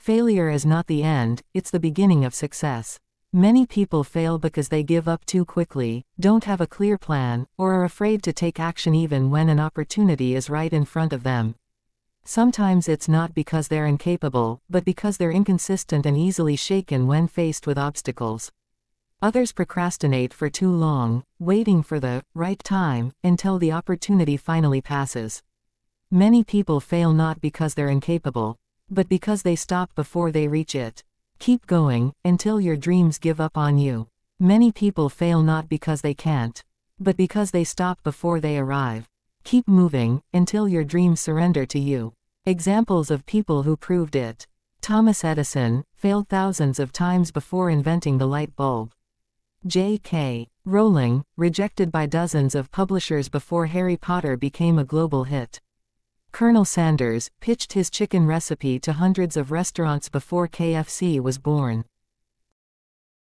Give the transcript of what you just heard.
Failure is not the end, it's the beginning of success. Many people fail because they give up too quickly, don't have a clear plan, or are afraid to take action even when an opportunity is right in front of them. Sometimes it's not because they're incapable, but because they're inconsistent and easily shaken when faced with obstacles. Others procrastinate for too long, waiting for the right time, until the opportunity finally passes. Many people fail not because they're incapable, but because they stop before they reach it. Keep going, until your dreams give up on you. Many people fail not because they can't, but because they stop before they arrive. Keep moving, until your dreams surrender to you. Examples of people who proved it. Thomas Edison failed thousands of times before inventing the light bulb. J.K. Rowling, rejected by dozens of publishers before Harry Potter became a global hit. Colonel Sanders pitched his chicken recipe to hundreds of restaurants before KFC was born.